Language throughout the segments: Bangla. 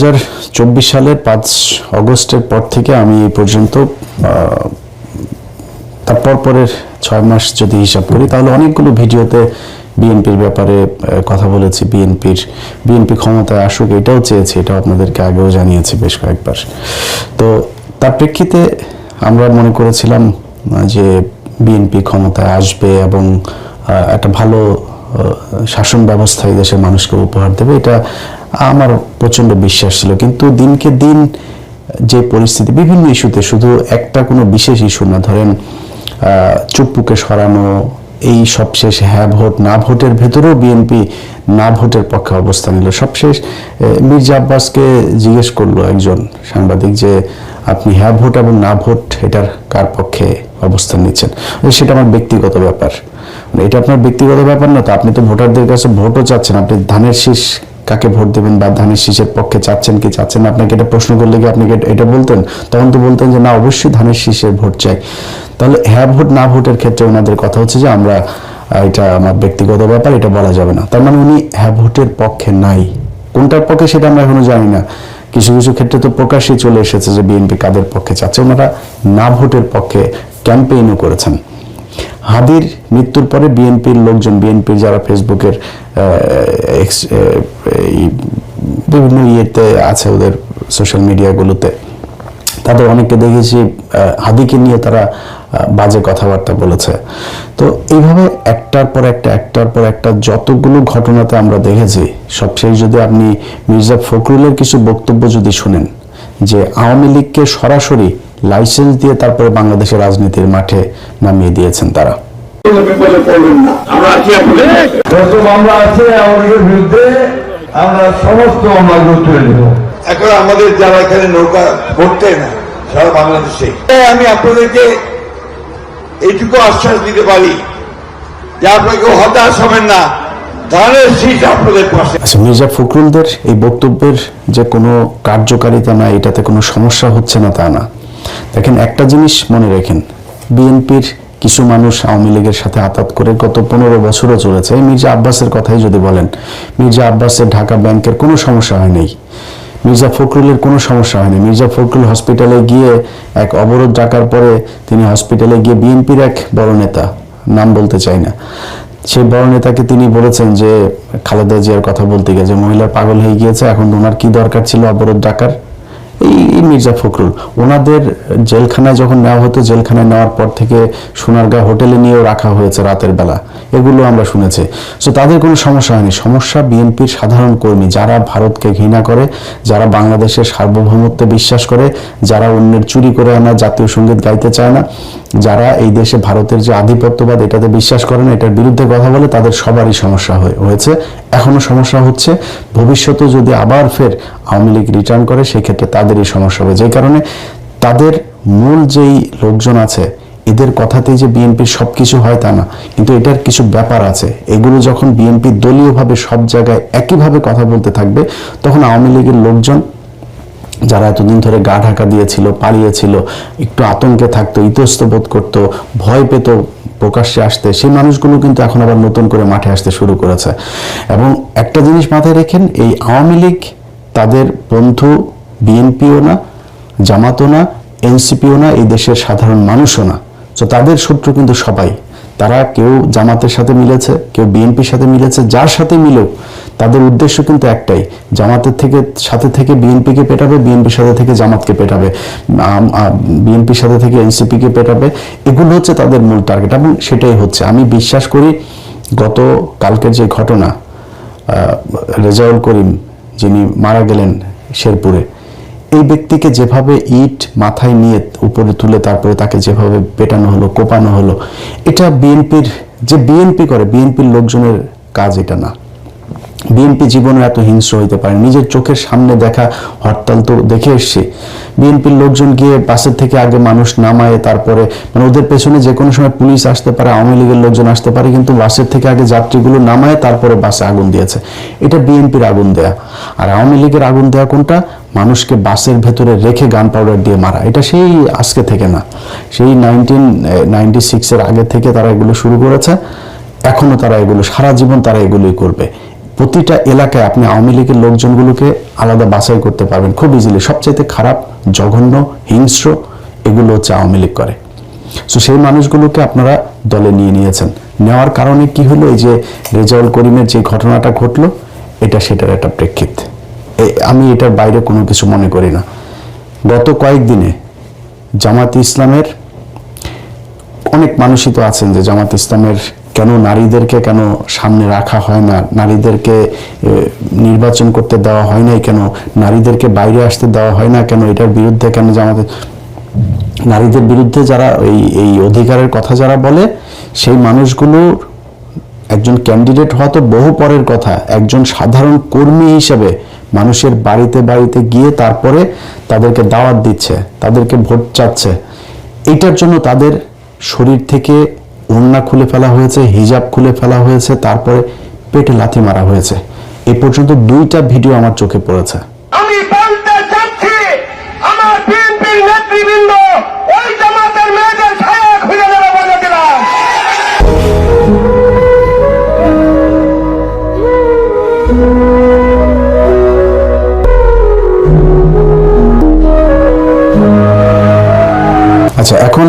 2024 সালের 5 অগস্টের পর থেকে আমি এই পর্যন্ত তারপর পরের 6 মাস যদি হিসাব করি তাহলে অনেকগুলো ভিডিওতে বিএনপির ব্যাপারে কথা বলেছি। বিএনপি ক্ষমতায় আসুক এটাও চেয়েছি, এটা আপনাদেরকে আগেও জানিয়েছি বেশ কয়েকবার। তো তার প্রেক্ষিতে আমরা মনে করেছিলাম যে বিএনপি ক্ষমতায় আসবে এবং একটা ভালো শাসন ব্যবস্থা এই দেশের মানুষকে উপহার দেবে, এটা আমার প্রচন্ড বিশ্বাস ছিল। কিন্তু দিনকে দিন যে পরিস্থিতি বিভিন্ন ইস্যুতে, শুধু একটা কোনো বিশেষ ইস্যু না, ধরেন চুপ্পুকে সরানো, এই সবশেষ হ্যাঁ ভোট না ভোটের ভেতরেও বিএনপি না ভোটের পক্ষে অবস্থান নিল। সবশেষ মির্জা আব্বাসকে জিজ্ঞেস করলো একজন সাংবাদিক যে আপনি হ্যাঁ ভোট এবং না ভোট এটার কার পক্ষে অবস্থান নিচ্ছেন। সেটা আমার ব্যক্তিগত ব্যাপার। এটা আপনার ব্যক্তিগত ব্যাপার না তো, আপনি তো ভোটারদের কাছে ভোটও চাচ্ছেন, আপনি ধানের শীষ কাকে ভোট দেবেন বা ধানের শীষের পক্ষে চাচ্ছেন কি চাচ্ছেন না, আপনাকে এটা প্রশ্ন করলে কি আপনি এটা বলতেন? তখন তো বলতেন যে না, অবশ্যই ধানের শীষের ভোট চাই। তাহলে হ্যাঁ ভোট না ভোটের ক্ষেত্রে ওনাদের কথা হচ্ছে যে আমরা এটা আমার ব্যক্তিগত ব্যাপার, এটা বলা যাবে না। তার মানে উনি হ্যাঁ ভোটের পক্ষে নাই। কোনটার পক্ষে সেটা আমরা এখনো জানি না। কিছু কিছু ক্ষেত্রে তো প্রকাশ্যেই চলে এসেছে যে বিএনপি কাদের পক্ষে চাচ্ছে। ওনারা না ভোটের পক্ষে ক্যাম্পেইনও করেছেন। হাদির মৃত্যুর পরে বিএনপির লোকজন, বিএনপির যারা ফেসবুকের বিভিন্ন ইয়েতে আছে, ওদের সোশ্যাল মিডিয়াগুলোতে, তাদের অনেককে দেখেছি হাদিকে নিয়ে তারা বাজে কথাবার্তা বলেছে। তো এইভাবে একটার পর একটা যতগুলো ঘটনাতে আমরা দেখেছি, সবশেষ যদি আপনি মির্জা ফখরুলের কিছু বক্তব্য যদি শুনেন যে আওয়ামী লীগকে সরাসরি লাইসেন্স দিয়ে তারপরে বাংলাদেশের রাজনীতির মাঠে নামিয়ে দিয়েছেন তারা। আমরা সমস্ত মামলাগুলো তুলে নেব। এখন আমাদের যারা এখানে নৌকা ভরতে না সারা বাংলাদেশে, আমি আপনাদেরকে এইটুকু আশ্বাস দিতে পারি যে আপনাকে হতাশ হবেন না, ধানের শীষ আপনাদের পাশে। আচ্ছা, মির্জা ফখরুলদের এই বক্তব্যের যে কোনো কার্যকারিতা না, এটাতে কোনো সমস্যা হচ্ছে না তা না। দেখেন, একটা জিনিস মনে রাখেন, বিএনপির কিছু মানুষ আওয়ামী লীগের সাথে আতাত করে গত 15 বছরও চলেছে। মির্জা আব্বাসের কথাই যদি বলেন, মির্জা আব্বাসের ঢাকা ব্যাংকের কোনো সমস্যা হয়নি, মির্জা ফখরুলের কোনো সমস্যা হয়নি। মির্জা ফখরুল হসপিটালে গিয়ে এক অবরোধ ডাকার পরে তিনি হসপিটালে গিয়ে বিএনপির এক বড় নেতা, নাম বলতে চাই না, সেই বড় নেতাকে তিনি বলেছেন যে খালেদা জিয়ার কথা বলতে গিয়ে যে মহিলা পাগল হয়ে গিয়েছে, এখন ওনার কি দরকার ছিল অবরোধ ডাকার। এই মির্জা ফখরুল ওনাদের জেলখানায় যখন নেওয়া হতো, জেলখানায় নেওয়ার পর থেকে সোনারগাঁ হোটেলে নিয়েও রাখা হয়েছে রাতের বেলা, এগুলো আমরা শুনেছি। সো তাদের কোনো সমস্যা হয়নি। সমস্যা বিএনপির সাধারণ কর্মী, যারা ভারতকে ঘৃণা করে, যারা বাংলাদেশের সার্বভৌমত্বে বিশ্বাস করে, যারা অন্যের চুরি করে আনা জাতীয় সঙ্গীত গাইতে চায় না, যারা এই দেশে ভারতের যে আধিপত্যবাদ এটাতে বিশ্বাস করে না, এটার বিরুদ্ধে কথা বলে, তাদের সবারই সমস্যা হয়েছে, এখনো সমস্যা হচ্ছে। ভবিষ্যতে যদি আবার ফের আওয়ামী লীগ রিটার্ন করে, সেক্ষেত্রে তাদেরই সমস্যা হবে। যে কারণে তাদের মূল যেই লোকজন আছে, এদের কথাতেই যে বিএনপির সবকিছু হয় তা না, কিন্তু এটার কিছু ব্যাপার আছে। এগুলো যখন বিএনপি দলীয়ভাবে সব জায়গায় একইভাবে কথা বলতে থাকবে, তখন আওয়ামী লীগের লোকজন যারা এতদিন ধরে গা ঢাকা দিয়েছিল, পালিয়েছিল, একটু আতঙ্কে থাকতো, ইতস্ত বোধ করতো, ভয় পেত প্রকাশ্যে আসতে, সেই মানুষগুলো কিন্তু এখন আবার নতুন করে মাঠে আসতে শুরু করেছে। এবং একটা জিনিস মাথায় রেখেন, এই আওয়ামী লীগ তাদের বন্ধু বিএনপিও না, জামাতও না, এনসিপিও না, এই দেশের সাধারণ মানুষও না। তো তাদের শত্রু কিন্তু সবাই। তারা কেউ জামাতের সাথে মিলেছে, কেউ বিএনপির সাথে মিলেছে, যার সাথে মিলেও তাদের উদ্দেশ্য কিন্তু একটাই, জামাতের সাথে থেকে বিএনপিকে পেটাবে, বিএনপির সাথে থেকে জামাতকে পেটাবে, বিএনপির সাথে থেকে এনসিপিকে পেটাবে। এগুলো হচ্ছে তাদের মূল টার্গেট এবং সেটাই হচ্ছে। আমি বিশ্বাস করি গত কালকের যে ঘটনা, রেজাউল করিম যিনি মারা গেলেন শেরপুরে, এই ব্যক্তিকে যেভাবে ইট মাথায় নিয়ে উপরে তুলে তারপরে তাকে যেভাবে পেটানো হলো, কোপানো হলো, এটা বিএনপি করে, বিএনপির লোকজনের কাজ এটা না। বিএনপি জীবনে এত হিংস্র হইতে পারে, নিজের চোখের সামনে দেখা হরতাল তো দেখে এসছে। বিএনপির লোকজন গিয়ে বাসের থেকে আগে মানুষ নামায়, তারপরে মানে ওদের পেছনে যে কোনো সময় পুলিশ আসতে পারে, আওয়ামী লীগের লোকজন আসতে পারে, কিন্তু বাসের থেকে আগে যাত্রীগুলো নামায় তারপরে বাসে আগুন দিয়েছে। এটা বিএনপির আগুন দেয়া। আর আওয়ামী লীগের আগুন দেয়া কোনটা? মানুষকে বাসের ভেতরে রেখে গান পাউডার দিয়ে মারা। এটা সেই আজকে থেকে না, সেই 1996-এর আগে থেকে তারা এগুলো শুরু করেছে। এখনো তারা এগুলো, সারা জীবন তারা এগুলোই করবে। প্রতিটা এলাকায় আপনি আওয়ামী লীগের লোকজনগুলোকে আলাদা বাছাই করতে পারবেন খুব ইজিলি। সবচাইতে খারাপ, জঘন্য, হিংস্র এগুলো হচ্ছে আওয়ামী লীগ করে। সো সেই মানুষগুলোকে আপনারা দলে নিয়ে নিয়েছেন। নেওয়ার কারণে কি হলো, এই যে রেজাউল করিমের যে ঘটনাটা ঘটলো, এটা সেটার একটা প্রেক্ষিত। আমি এটার বাইরে কোনো কিছু মনে করি না। গত কয়েকদিনে জামাত ইসলামের অনেক মানুষই তো আছেন যে জামাত ইসলামের কেন নারীদেরকে কেন সামনে রাখা হয় না, নারীদেরকে নির্বাচন করতে দেওয়া হয় নাই কেন, নারীদেরকে বাইরে আসতে দেওয়া হয় না কেন, এটার বিরুদ্ধে কেন জামাত, নারীদের বিরুদ্ধে যারা এই অধিকারের কথা যারা বলে, সেই মানুষগুলোর একজন ক্যান্ডিডেট হওয়া তো বহু পরের কথা, একজন সাধারণ কর্মী হিসেবে মানুষের বাড়িতে বাড়িতে গিয়ে তারপরে তাদেরকে দাওয়াত দিচ্ছে, তাদেরকে ভোট চাচ্ছে। এইটার জন্য তাদের শরীর থেকে ওড়না খুলে ফেলা হয়েছে, হিজাব খুলে ফেলা হয়েছে, তারপরে পেটে লাথি মারা হয়েছে। এ পর্যন্ত 2টা ভিডিও আমার চোখে পড়েছে। আমি বলতে চাচ্ছি, আমার বিএনপির নেতৃবৃন্দ ওই জামাতের মেয়েদের ছায়া খুঁজে দেবে বলে দিলাম। আচ্ছা, এখন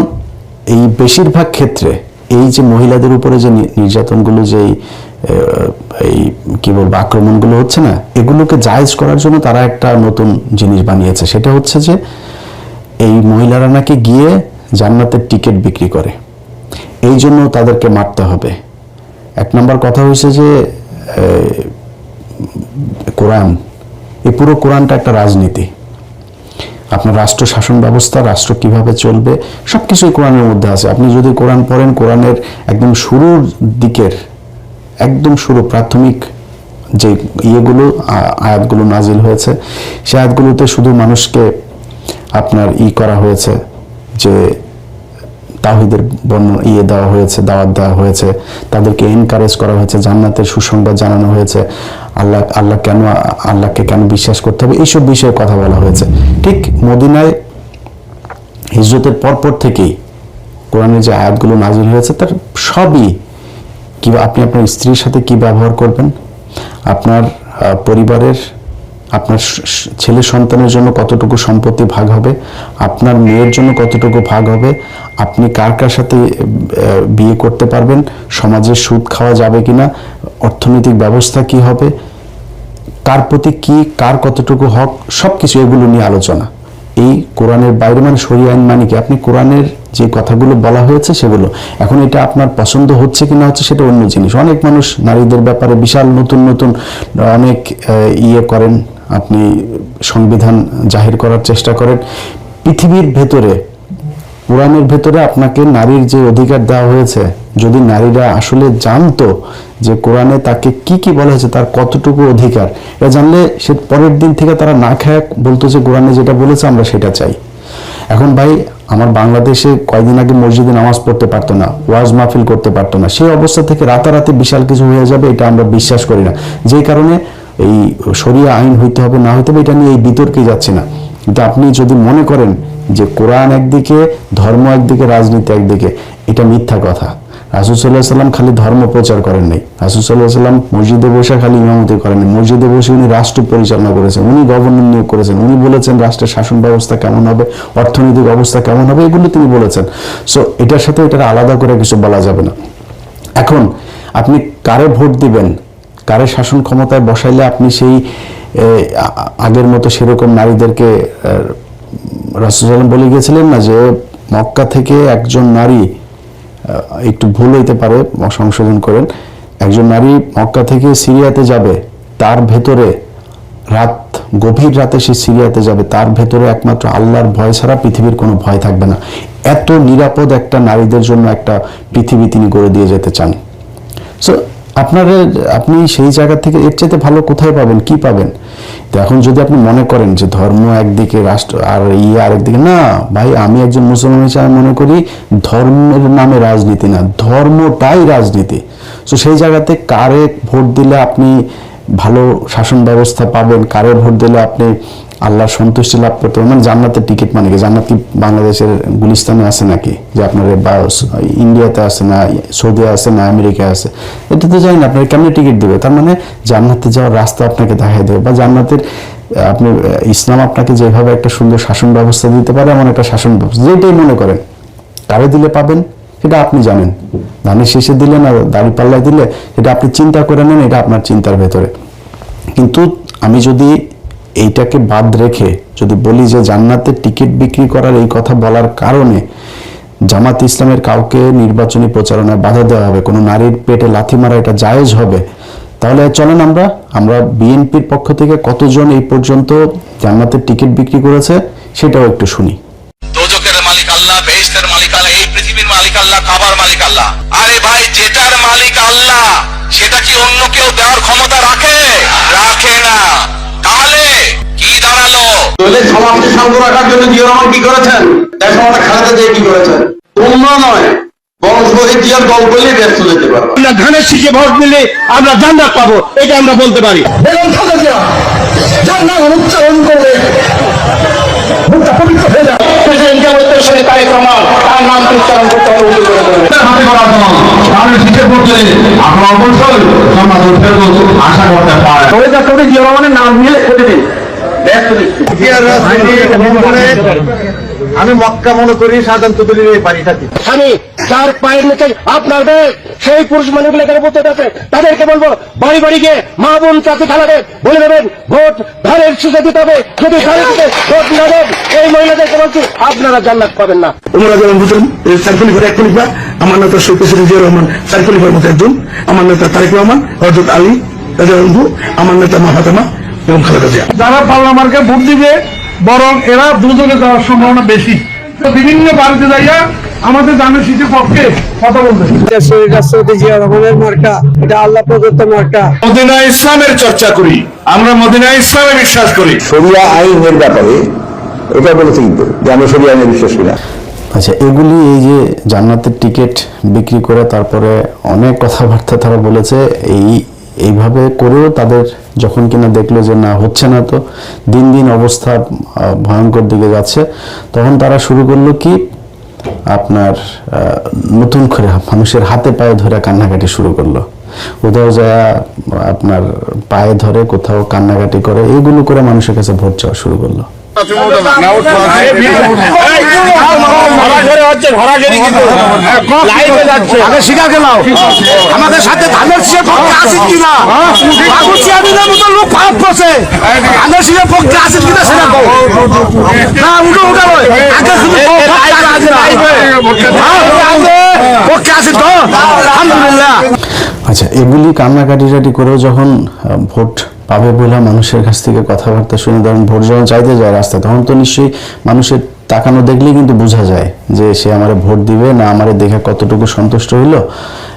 এই বেশিরভাগ ক্ষেত্রে এই যে মহিলাদের উপরে যে নির্যাতনগুলো, যে এই কি বলবো আক্রমণগুলো হচ্ছে না, এগুলোকে জায়েজ করার জন্য তারা একটা নতুন জিনিস বানিয়েছে। সেটা হচ্ছে যে এই মহিলারা নাকি গিয়ে জান্নাতের টিকিট বিক্রি করে, এই জন্য তাদেরকে মারতে হবে। 1 নম্বর কথা হয়েছে যে কোরআন, এই পুরো কোরআনটা একটা রাজনীতি। আপনার রাষ্ট্র শাসন ব্যবস্থা, রাষ্ট্র কিভাবে চলবে, সবকিছুই কোরআনের মধ্যে আছে। আপনি যদি কোরআন পড়েন, কোরআনের একদম শুরুর দিকের, একদম শুরু প্রাথমিক যে ইয়েগুলো আয়াতগুলো নাজিল হয়েছে, সে আয়াতগুলোতে শুধু মানুষকে আপনার করা হয়েছে যে তাওহীদের বর্ণনা দেওয়া হয়েছে, দাওয়াত দেওয়া হয়েছে, তাদেরকে এনকারেজ করা হয়েছে, জান্নাতের সুসংবাদ জানানো হয়েছে, আল্লাহকে কেন বিশ্বাস করতে হবে, এইসব বিষয়ে কথা বলা হয়েছে। ঠিক মদিনায় হিজরতের পরপর থেকেই কোরআনের যে আয়াতগুলো নাজিল হয়েছে, তার সবই কি আপনি আপনার স্ত্রীর সাথে কি ব্যবহার করবেন, আপনার পরিবারের, আপনার ছেলে সন্তানের জন্য কতটুকু সম্পত্তি ভাগ হবে, আপনার মেয়ের জন্য কতটুকু ভাগ হবে, আপনি কার কার সাথে বিয়ে করতে পারবেন, সমাজে সুদ খাওয়া যাবে কিনা, অর্থনৈতিক ব্যবস্থা কি হবে, কার প্রতি কি, কার কতটুকু হক, সবকিছু এগুলো নিয়ে আলোচনা। এই কোরআনের বাইরে মানে শরীয়ত আইন মানে কি, আপনি কোরআনের যে কথাগুলো বলা হয়েছে সেগুলো। এখন এটা আপনার পছন্দ হচ্ছে কি না হচ্ছে সেটা অন্য জিনিস। অনেক মানুষ নারীদের ব্যাপারে বিশাল নতুন নতুন অনেক করেন, আপনি সংবিধান জাহির করার চেষ্টা করেন। পৃথিবীর ভেতরে, কোরআনের ভেতরে আপনাকে নারীর যে অধিকার দেওয়া হয়েছে, যদি নারীরা আসলে জানতো যে কোরআনে তাকে কি কি বলা হয়েছে, তার কতটুকু অধিকার, এটা জানলে সে পরের দিন থেকে তারা না খায় বলতো যে কোরআনে যেটা বলেছে আমরা সেটা চাই। এখন ভাই, আমার বাংলাদেশে কয়েকদিন আগে মসজিদে নামাজ পড়তে পারতো না, ওয়াজ মাহফিল করতে পারতো না, সেই অবস্থা থেকে রাতারাতি বিশাল কিছু হয়ে যাবে, এটা আমরা বিশ্বাস করি না। যেই কারণে এই শরিয়া আইন হইতে হবে না হইতে হবে এটা নিয়ে এই বিতর্কে যাচ্ছে না। কিন্তু আপনি যদি মনে করেন যে কোরআন একদিকে, ধর্ম একদিকে, রাজনীতি একদিকে, এটা মিথ্যা কথা। রাসূল সাল্লাল্লাহু আলাইহি সাল্লাম খালি ধর্ম প্রচার করেন নাই, রাসূল সাল্লাল্লাহু আলাইহি সাল্লাম মসজিদে বসে খালি ইমামতি করেন নাই, মসজিদে বসে উনি রাষ্ট্র পরিচালনা করেছেন, উনি গভর্নর নিয়োগ করেছেন, উনি বলেছেন রাষ্ট্রের শাসন ব্যবস্থা কেমন হবে, অর্থনৈতিক অবস্থা কেমন হবে, এগুলো তিনি বলেছেন। সো এটার সাথে এটা আলাদা করে কিছু বলা যাবে না। এখন আপনি কারে ভোট দিবেন, কারে শাসন ক্ষমতায় বসাইলে আপনি সেই আগের মতো সেরকম নারীদেরকে, রাসূল সাল্লাল্লাহু বলে গিয়েছিলেন না যে মক্কা থেকে একজন নারী, একটু ভুল হইতে পারে সংশোধন করেন, একজন নারী মক্কা থেকে সিরিয়াতে যাবে, তার ভেতরে গভীর রাতে সে সিরিয়াতে যাবে, তার ভেতরে একমাত্র আল্লাহর ভয় ছাড়া পৃথিবীর কোনো ভয় থাকবে না। এত নিরাপদ একটা নারীদের জন্য একটা পৃথিবী তিনি গড়ে দিয়ে যেতে চান। সো আপনি সেই জায়গা থেকে এর চাইতে ভালো কোথায় পাবেন, কি পাবেন? তো এখন যদি আপনি মনে করেন যে ধর্ম একদিকে, রাষ্ট্র আর আরেকদিকে, না ভাই, আমি একজন মুসলমান হিসেবে মনে করি ধর্মের নামে রাজনীতি না, ধর্মটাই রাজনীতি। তো সেই জায়গাতে কারে ভোট দিলে আপনি ভালো শাসন ব্যবস্থা পাবেন, কারে ভোট দিলে আপনি আল্লাহর সন্তুষ্টি লাভ করতে হবে, মানে জান্নাতের টিকিট মানে কি? জান্নাত কি বাংলাদেশের গুলিস্তানে আছে নাকি, যে আপনার ইন্ডিয়াতে আছে না, সৌদি আছে না, আমেরিকায় আছে? এটা তো জানি না, আপনার কেমনি টিকিট দেবে? তার মানে জান্নাতে যাওয়ার রাস্তা আপনাকে দেখাই দেবে, বা জান্নাতের আপনি ইসলাম আপনাকে যেভাবে একটা সুন্দর শাসন ব্যবস্থা দিতে পারে, এমন একটা শাসন ব্যবস্থা যেটাই মনে করেন কারে দিলে পাবেন সেটা আপনি জানেন। ধানের শীষে দিলে না দাড়ি পাল্লায় দিলে, এটা আপনি চিন্তা করে নেন, এটা আপনার চিন্তার ভেতরে। কিন্তু আমি যদি এইটাকে বাদ রেখে যদি বলি যে জান্নাতের টিকিট বিক্রি করার এই কথা বলার কারণে জামাত ইসলামের কাউকে নির্বাচনী প্রচারণায় বাধা দেওয়া হবে, কোনো নারীর পেটে লাথি মারা এটা জায়েজ হবে, তাহলে চলেন আমরা বিএনপির পক্ষ থেকে কতজন এই পর্যন্ত জান্নাতের টিকিট বিক্রি করেছে সেটাও একটু শুনি। দোজখের মালিক আল্লাহ, বেহেশতের মালিক আল্লাহ, এই পৃথিবীর মালিক আল্লাহ, কাবার মালিক আল্লাহ। আরে ভাই, যেটার মালিক আল্লাহ সেটা কি অন্য কেউ দেওয়ার ক্ষমতা রাখে? রাখে না। তাহলে কি দাঁড়ালো? সমাজকে শান্ত রাখার জন্য জিয়া রহমান কি করেছেন? দেশমাতা খালেদা জিয়া কি করেছেন? তোমরা নয়, বরং শহীদ জিয়ার দল করলে ব্যস্ত যেতে পারবো। আমরা ধানের শীষে ভোট দিলে আমরা জান্নাত পাবো, এটা আমরা বলতে পারি। বেগম খালেদা জিয়া জান্নাত উচ্চারণ করলে মুখটা পবিত্র হয়ে যাবে। প্রেসিডেন্ট জামাতের সাথে তারেক রহমান তার নাম উচ্চারণ করতে হবে, উল্লেখ করে দেবেন। হাতে করা জন্য ধানের শীষে ভোট দিলে আপনারা অবশ্যই জান্নাত উঠে আশা করতে পারেন। শহীদ জিয়া রহমানের নাম নিয়ে লিখে দিন। আমি মক্কা মনে করি সাধারণত এই বাড়িটাকে আমি যার পায়ের নিচে আপনার দেশ, সেই পুরুষ মানুষগুলো এখানে বলতে আছে, তাদেরকে বলবো বাড়ি বাড়ি গিয়ে মা বোন চাকরি খেলাবে, বলে দেবেন ভোট ধানের শীষে দিতে হবে। যদি ধানের শীষে ভোট না দেন, এই মহিলাদেরকে বলছি আপনারা জান্নাত পাবেন না। তোমরা যেমন বুঝলেন সার্কুলিফার এক খলিফা, আমার নেতা শহীদ প্রেসিডেন্ট জিয়া রহমান সার্কুলিফার মধ্যে একজন, আমার নেতা তারেক রহমান, হযরত আলী রাদিয়াল্লাহু, আমার নেতা মা ফাতেমা এবং খালেদা জিয়া। যারা পার্লামেন্টকে ভোট দিবে বরং এরা দুজনে যাওয়ার সম্ভাবনা বেশি। বিভিন্ন বাড়িতে যাইয়া আমাদের ধানের শীষের পক্ষে কথা বলবে। জিয়া রহমানের মার্কা, এটা আল্লাহ প্রদত্ত মার্কা। মদিনা ইসলামের চর্চা করি আমরা, মদিনা ইসলামে বিশ্বাস করি। শরিয়া আইনের ব্যাপারে এটা বলেছে কিন্তু যে আমরা শরিয়া আইনে বিশ্বাস করি না। আচ্ছা, এগুলি এই যে জান্নাতের টিকিট বিক্রি করে তারপরে অনেক কথাবার্তা তারা বলেছে, এইভাবে করেও তাদের যখন কিনা দেখলো যে না হচ্ছে না, তো দিন দিন অবস্থা ভয়ঙ্কর দিকে যাচ্ছে, তখন তারা শুরু করলো কি আপনার নতুন করে মানুষের হাতে পায়ে ধরে কান্নাকাটি শুরু করলো। কোথাও যায় আপনার পায়ে ধরে, কোথাও কান্নাকাটি করে, এইগুলো করে মানুষের কাছে ভোট চাওয়া শুরু করলো। আমাদের সাথে ধানের শীষের পক্ষে আছেন কিনা, লোক খারাপ করছে, ধানের শীষের পক্ষে আছেন কিনা সেটা পক্ষে আছেন তো আলহামদুলিল্লাহ। আচ্ছা, এগুলি কান্নাকাটি করেও যখন ভোট পাবে বলে মানুষের কাছ থেকে কথাবার্তা শুনে, ধরেন ভোট যখন চাইতে যায় রাস্তায়, তখন তো নিশ্চয়ই মানুষের তাকানো দেখলেই কিন্তু বোঝা যায় যে সে আমারে ভোট দিবে না আমারে দেখে কতটুকু সন্তুষ্ট হইলো,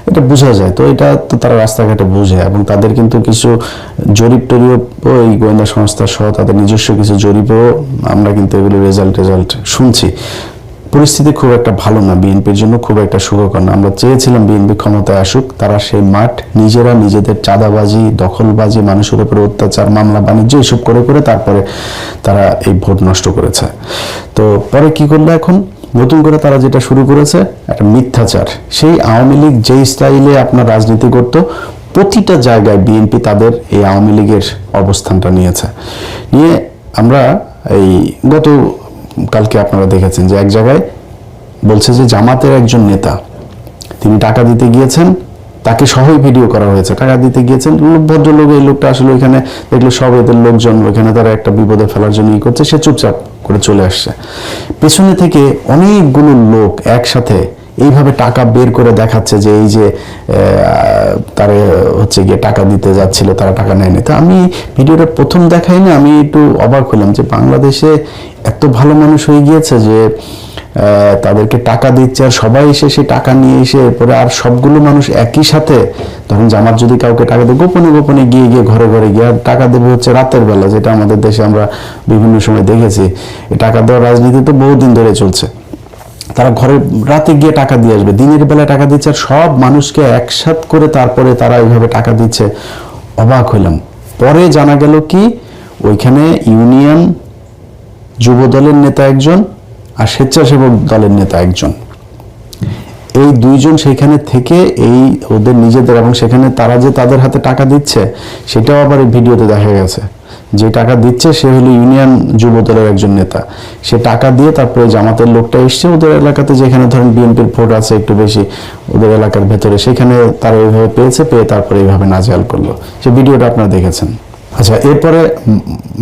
এটা বোঝা যায়। তো এটা তো তারা রাস্তাঘাটে বোঝে, এবং তাদের কিন্তু কিছু জরিপ টরিপ, এই গোয়েন্দা সংস্থা সহ তাদের নিজস্ব কিছু জরিপেও আমরা কিন্তু এগুলি রেজাল্ট শুনছি। পরিস্থিতি খুব একটা ভালো না, বিএনপির জন্য খুব একটা সুখকর না। আমরা চেয়েছিলাম বিএনপি ক্ষমতায় আসুক, তারা সেই মাঠ নিজেরা নিজেদের চাঁদাবাজি, দখলবাজি, মানুষের উপরে অত্যাচার, মামলা বাণিজ্য এসব করে তারপরে তারা এই ভোট নষ্ট করেছে। তো পরে কি করলো, এখন নতুন করে তারা যেটা শুরু করেছে একটা মিথ্যাচার। সেই আওয়ামী লীগ যেই স্টাইলে আপনার রাজনীতি করত, প্রতিটা জায়গায় বিএনপি তাদের এই আওয়ামী লীগের অবস্থানটা নিয়েছে। নিয়ে আমরা এই কালকে আপনারা দেখেছেন যে এক জায়গায় বলছে যে জামাতের একজন নেতা, তিনি টাকা দিতে গিয়েছেন, তাকে সহই ভিডিও করা হয়েছে, টাকা দিতে গিয়েছেন ভদ্রলোক, এই লোকটা আসলে ওইখানে দেখলো সব এদের লোকজন ওইখানে তারা একটা বিপদে ফেলার জন্য করছে, সে চুপচাপ করে চলে আসছে। পেছনে থেকে অনেকগুলো লোক একসাথে এইভাবে টাকা বের করে দেখাচ্ছে যে এই যে তারা হচ্ছে গিয়ে টাকা দিতে যাচ্ছিল, তারা টাকা নেয়নি। তো আমি ভিডিওটা প্রথম দেখাই না, আমি একটু অবাক হলাম যে বাংলাদেশে এত ভালো মানুষ হয়ে গিয়েছে যে তাদেরকে টাকা দিচ্ছে, আর সবাই এসে সেই টাকা নিয়ে এসে এরপরে আর সবগুলো মানুষ একই সাথে, ধরুন জামাত যদি কাউকে টাকা দেয়, গোপনে গিয়ে ঘরে গিয়ে আর টাকা দেবে হচ্ছে রাতের বেলা, যেটা আমাদের দেশে আমরা বিভিন্ন সময় দেখেছি। এই টাকা দেওয়ার রাজনীতি তো বহুদিন ধরে চলছে। তারা ঘরে রাতে গিয়ে টাকা দিয়ে আসবে, দিনের বেলা টাকা দিচ্ছে, আর সব মানুষকে একসাথ করে তারপরে তারা এইভাবে টাকা দিচ্ছে। অবাক হইলাম। পরে জানা গেল কি ওইখানে ইউনিয়ন যুব দলের নেতা একজন আর স্বেচ্ছাসেবক দলের নেতা একজন। এই দুইজন সেখানে থেকে এই ওদের নিজেদের, এবং সেখানে তারা যে তাদের হাতে টাকা দিচ্ছে সেটাও আবার এই ভিডিওতে দেখা গেছে। যে টাকা দিচ্ছে সে হলো ইউনিয়ন যুব দলের একজন নেতা। সে টাকা দিয়ে তারপরে জামাতের লোকটা এসছে ওদের এলাকাতে, যেখানে ধরেন বিএনপির ভোট আছে একটু বেশি ওদের এলাকার ভেতরে, সেখানে তারা এইভাবে পেয়েছে, পেয়ে তারপরে এইভাবে নাজেহাল করলো। সে ভিডিওটা আপনারা দেখেছেন। আচ্ছা, এরপরে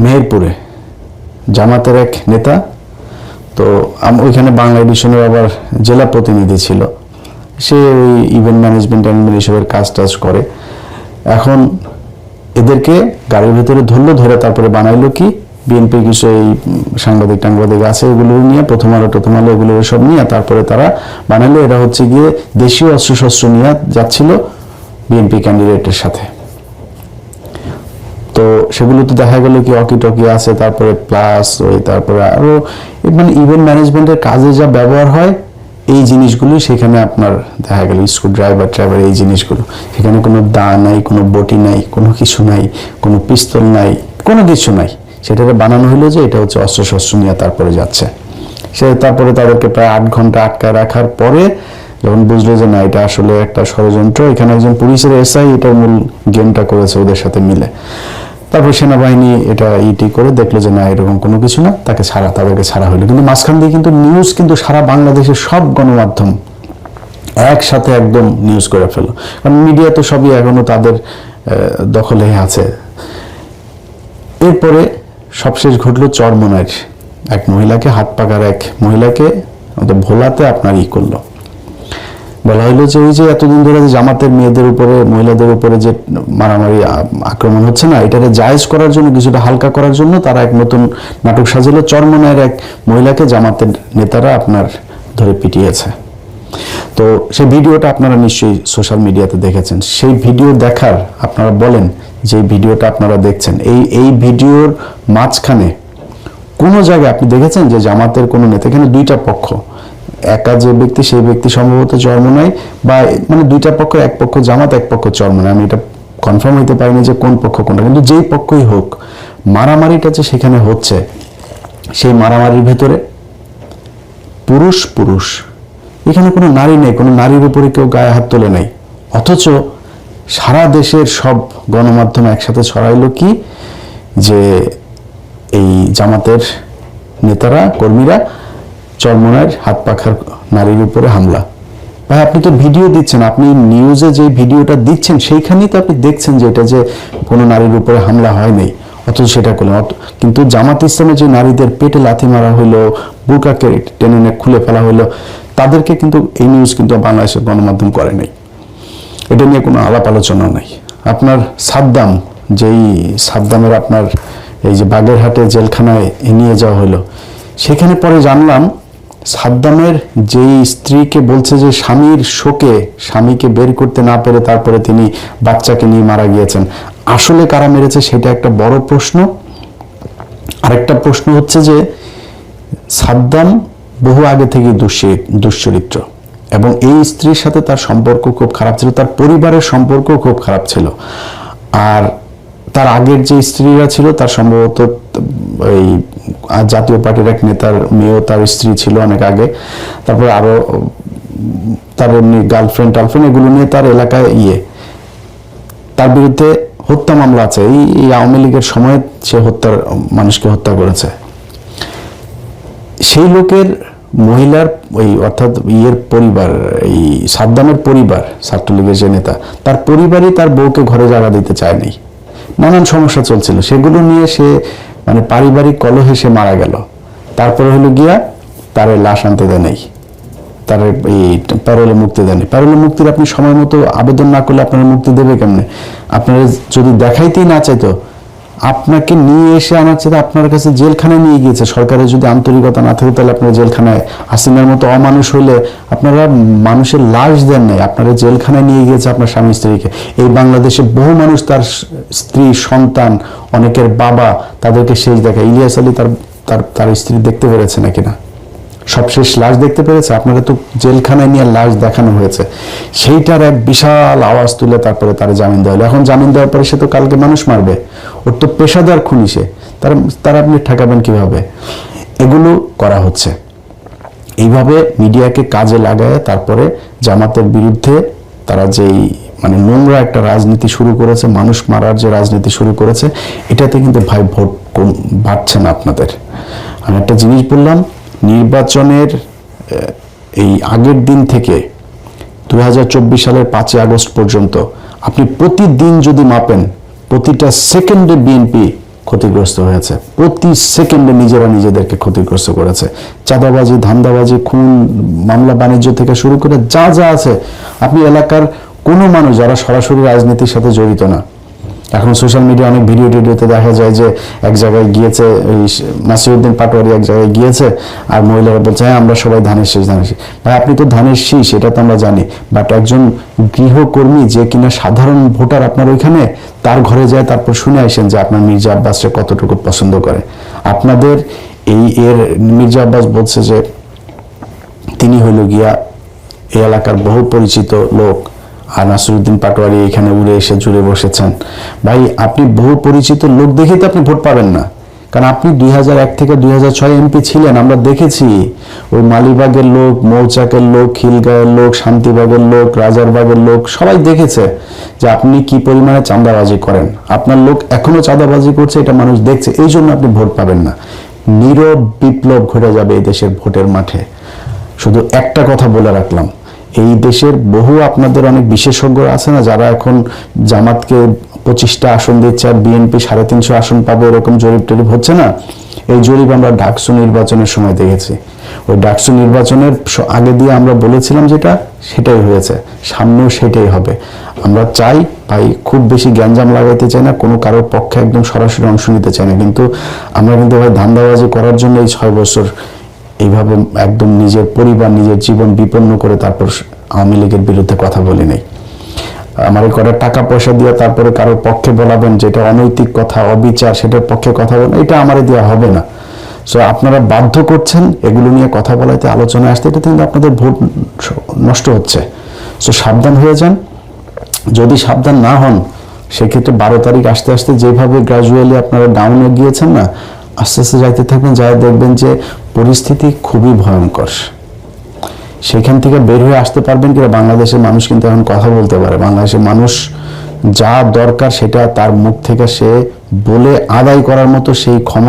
মেহেরপুরে জামাতের এক নেতা, তো ওইখানে বাংলা এডিশনের আবার জেলা প্রতিনিধি ছিল, সে ওই ইভেন্ট ম্যানেজমেন্ট এসবের কাজ টাজ করে। এখন এদেরকে গাড়ির ভেতরে ধরলো, ধরে তারপরে বানাইলো কি বিএনপির কিছু এই সাংবাদিক আছে, এগুলো নিয়ে প্রথম আলো এগুলো সব নিয়ে তারপরে তারা বানাইলো এরা হচ্ছে গিয়ে দেশীয় অস্ত্রশস্ত্র নিয়ে যাচ্ছিল বিএনপি ক্যান্ডিডেটের সাথে। তো সেগুলো তো দেখা গেল কি অকি টকি আছে, তারপরে প্লাস ওই তারপরে আরো মানে ইভেন্ট ম্যানেজমেন্টের কাজে যা ব্যবহার হয় এই জিনিসগুলো সেখানে আপনার দেখা গেল স্ক্রু ড্রাইভার এই জিনিসগুলো, সেখানে কোনো দা নাই, কোনো বটি নাই, কোনো কিছু নাই, কোনো পিস্তল নাই, কোনো কিছু নাই। সেটাকে বানানো হলো যে এটা হচ্ছে অস্ত্রশস্ত্র নিয়ে তারপরে যাচ্ছে। সে তারপরে তাদেরকে প্রায় 8 ঘন্টা আটকায় রাখার পরে যখন বুঝলো যে না এটা আসলে একটা ষড়যন্ত্র, এখানে একজন পুলিশের এসআই এটার মূল গেমটা করেছে ওদের সাথে মিলে, তারপর সেনাবাহিনী এটা ইটি করে দেখলো যে না এরকম কোনো কিছু না, তাদেরকে ছাড়া হলো। কিন্তু মাঝখান দিয়ে কিন্তু নিউজ কিন্তু সারা বাংলাদেশের সব গণমাধ্যম একসাথে একদম নিউজ করে ফেলো, কারণ মিডিয়া তো সবই এখনো তাদের দখলে আছে। এরপরে সবশেষ ঘটলো চরমোনাইর এক মহিলাকে, হাত পাকার এক মহিলাকে ভোলাতে আপনার করলো। বলা হলো যে ওই যে এতদিন ধরে জামাতের মেয়েদের উপরে মহিলাদের উপরে যে মারামারি আক্রমণ হচ্ছে না, এটাকে জায়েজ করার জন্য, কিছুটা হালকা করার জন্য তারা এক নতুন নাটক সাজালো। চরমোনাইয়ের এক মহিলাকে জামাতের নেতারা আপনার ধরে পিটিয়েছে। তো সেই ভিডিওটা আপনারা নিশ্চয়ই সোশ্যাল মিডিয়াতে দেখেছেন। সেই ভিডিও দেখার আপনারা বলেন যে ভিডিওটা আপনারা দেখছেন, এই ভিডিওর মাঝখানে কোনো জায়গায় আপনি দেখেছেন যে জামাতের কোনো নেতা, এখানে দুইটা পক্ষ, একা যে ব্যক্তি সেই ব্যক্তি সম্ভবত চরমোনাই, বা মানে দুইটা পক্ষ, এক পক্ষ জামাত এক পক্ষ চরমোনাই, আমি এটা কনফার্ম হইতে পারিনি যে কোন পক্ষ কোনটা, কিন্তু যেই পক্ষই হোক মারামারিটা যে সেখানে হচ্ছে, সেই মারামারির ভেতরে পুরুষ, এখানে কোনো নারী নেই, কোনো নারীর উপরে কেউ গায়ে হাত তোলে নাই। অথচ সারা দেশের সব গণমাধ্যম একসাথে ছড়াইলো কি যে এই জামাতের নেতারা কর্মীরা চরমোনাইয়ের হাত পাখার নারীর উপরে হামলা। ভাই আপনি তো ভিডিও দিচ্ছেন, আপনি নিউজে যে ভিডিওটা দিচ্ছেন সেইখানেই তো আপনি দেখছেন যে এটা যে কোনো নারীর উপরে হামলা হয় নাই, অথচ সেটা করলেন। কিন্তু জামাত ইসলামের যে নারীদের পেটে লাথি মারা হইলো, বুরকাকে টেনে খুলে ফেলা হইলো, তাদেরকে কিন্তু এই নিউজ কিন্তু বাংলাদেশের গণমাধ্যম করে নাই, এটা নিয়ে কোনো আলাপ আলোচনা নাই। আপনার সাদ্দামের আপনার এই যে বাগেরহাটে জেলখানায় নিয়ে যাওয়া হলো, সেখানে পরে জানলাম সাদ্দামের যেই স্ত্রীকে বলছে যে স্বামীর শোকে স্বামীকে বের করতে না পেরে তারপরে তিনি বাচ্চাকে নিয়ে মারা গিয়েছেন। আসলে কারা মেরেছে সেটা একটা বড় প্রশ্ন। আরেকটা প্রশ্ন হচ্ছে যে সাদ্দাম বহু আগে থেকে দুশ্চরিত্র, এবং এই স্ত্রীর সাথে তার সম্পর্ক খুব খারাপ ছিল, তার পরিবারের সম্পর্ক খুব খারাপ ছিল। আর তার আগের যে স্ত্রীরা ছিল তার সম্ভবত এই জাতীয় পার্টির এক নেতার মেয়েও তার স্ত্রী ছিল অনেক আগে, তারপরে আরো তার এমনি গার্লফ্রেন্ড এগুলো নিয়ে তার এলাকায় তার বিরুদ্ধে হত্যা মামলা আছে। এই আওয়ামী লীগের সময় সে মানুষকে হত্যা করেছে। সেই লোকের মহিলার ওই অর্থাৎ পরিবার, এই সাদ্দামের পরিবার, ছাত্রলীগের যে নেতা, তার পরিবারই তার বউকে ঘরে জায়গা দিতে চায়নি, নানান সমস্যা চলছিল, সেগুলো নিয়ে সে মানে পারিবারিক কলহে সে মারা গেল। তারপরে হলো গিয়া তার লাশ আনতে দেয় নাই, তার এই প্যারোলে মুক্তি দেয়নি। প্যারোলে মুক্তির আপনি সময় মতো আবেদন না করলে আপনার মুক্তি দেবে কেমনে? আপনারা যদি দেখাইতেই না চাইতো, আপনাকে নিয়ে এসে আমার চাইতে আপনার কাছে জেলখানায় নিয়ে গিয়েছে। সরকারের যদি আন্তরিকতা না থাকে তাহলে আপনারা জেলখানায়, হাসিনার মতো অমানুষ হইলে আপনারা মানুষের লাশ দেন নাই, আপনারা জেলখানায় নিয়ে গিয়েছে আপনার স্বামী স্ত্রীকে। এই বাংলাদেশে বহু মানুষ তার স্ত্রী, সন্তান, অনেকের বাবা, তাদেরকে শেষ দেখা। ইলিয়াস আলী তার স্ত্রী দেখতে পেরেছে নাকি না, সবশেষ লাশ দেখতে পেরেছে? আপনারা তো জেলখানায় নিয়ে লাশ দেখানো হয়েছে, সেইটার এক বিশাল আওয়াজ তুলে তারপরে তার জামিন দেওয়া হলো। এখন জামিন দেওয়ার পরে সে তো কালকে মানুষ মারবে, ওর তো পেশাদার খুনি সে, তারা আপনি ঠেকাবেন কিভাবে? এগুলো করা হচ্ছে। এইভাবে মিডিয়াকে কাজে লাগায় তারপরে জামাতের বিরুদ্ধে তারা যেই মানে নোংরা একটা রাজনীতি শুরু করেছে, মানুষ মারার যে রাজনীতি শুরু করেছে, এটাতে কিন্তু ভাই ভোট বাড়ছে না আপনাদের। আমি একটা জিনিস বললাম, নির্বাচনের এই আগের দিন থেকে 2024 সালের 5 আগস্ট পর্যন্ত আপনি প্রতিদিন যদি মাপেন, প্রতিটা সেকেন্ডে বিএনপি ক্ষতিগ্রস্ত হয়েছে, প্রতি সেকেন্ডে নিজেরা নিজেদেরকে ক্ষতিগ্রস্ত করেছে। চাঁদাবাজি, ধান্দাবাজি, খুন, মামলা বাণিজ্য থেকে শুরু করে যা যা আছে, আপনি এলাকার কোনো মানুষ যারা সরাসরি রাজনীতির সাথে জড়িত না, এখন সোশ্যাল মিডিয়া অনেক ভিডিওতে দেখা যায় যে এক জায়গায় গিয়েছে, ওই নাসিরউদ্দিন পাটোয়ারি এক জায়গায় গিয়েছে আর মহিলারা বলছে হ্যাঁ আমরা সবাই ধানের শীষ। ভাই আপনি তো ধানের শীষ, এটা তো আমরা জানি, বাট একজন গৃহকর্মী যে কিনা সাধারণ ভোটার আপনার ওইখানে, তার ঘরে যায় তারপর শুনে আসেন যে আপনার মির্জা আব্বাসকে কতটুকু পছন্দ করে। আপনাদের মির্জা আব্বাস বলছে যে তিনি হইল গিয়া এই এলাকার বহু পরিচিত লোক, আর নাসিরউদ্দিন পাটোয়ারি এখানে উড়ে এসে জুড়ে বসেছেন। ভাই আপনি বহু পরিচিত লোক দেখেই তো আপনি ভোট পাবেন না, কারণ আপনি 2001 থেকে 2006 এমপি ছিলেন। আমরা দেখেছি ওই মালিবাগের লোক, মৌচাকের লোক, খিলগাঁয়ের লোক, শান্তিবাগের লোক, রাজারবাগের লোক সবাই দেখেছে যে আপনি কি পরিমাণে চাঁদাবাজি করেন। আপনার লোক এখনো চাঁদাবাজি করছে, এটা মানুষ দেখছে, এই জন্য আপনি ভোট পাবেন না। নীরব বিপ্লব ঘটে যাবে এই দেশের ভোটের মাঠে। শুধু একটা কথা বলে রাখলাম, এই দেশের বহু আপনাদের অনেক বিশেষজ্ঞ আছে না, যারা এখন জামাতকে 25টা আসন দিচ্ছে আর বিএনপি 350 আসন পাবে, এরকম জরিপ টরিপ হচ্ছে না। এই জরিপ আমরা ডাকসু নির্বাচনের সময় দেখেছি। ওই ডাকসু নির্বাচনের আগে দিয়ে আমরা বলেছিলাম যেটা, সেটাই হয়েছে, সামনেও সেটাই হবে। আমরা চাই ভাই, খুব বেশি গ্যাঞ্জাম লাগাইতে চাই না, কোনো কারোর পক্ষে একদম সরাসরি অংশ নিতে চাই না, কিন্তু আমরা কিন্তু ভাই ধান্দাবাজি করার জন্য এই 6 বছর এইভাবে একদম নিজের পরিবার, নিজের জীবন বিপন্ন করে তারপর আওয়ামী লীগের বিরুদ্ধে কথা বলি নাই। আমার এই কটা টাকা পয়সা দিয়ে তারপরে কারোর পক্ষে বলাবেন যেটা অনৈতিক কথা, অবিচার, সেটার পক্ষে কথা বলেন, এটা আমারে দেওয়া হবে না। সো আপনারা বাধ্য করছেন এগুলো নিয়ে কথা বলাতে, আলোচনায় আসতে, এটা কিন্তু আপনাদের ভোট নষ্ট হচ্ছে। সো সাবধান হয়ে যান। যদি সাবধান না হন, সেক্ষেত্রে 12 তারিখ আসতে আসতে যেভাবে গ্রাজুয়ালি আপনারা ডাউনে গিয়েছেন না, আস্তে আস্তে যাইতে থাকবেন, যাই দেখবেন যে পরিস্থিতি খুবই ভয়ঙ্কর। সেখান থেকে বের হয়ে আসতে পারবেন কিনা, বাংলাদেশের মানুষ কিন্তু এখন কথা বলতে পারে। বাংলাদেশের মানুষ যা দরকার সেটা তার মুখ থেকে সে বলে আদায় করার মতো সেই ক্ষমতা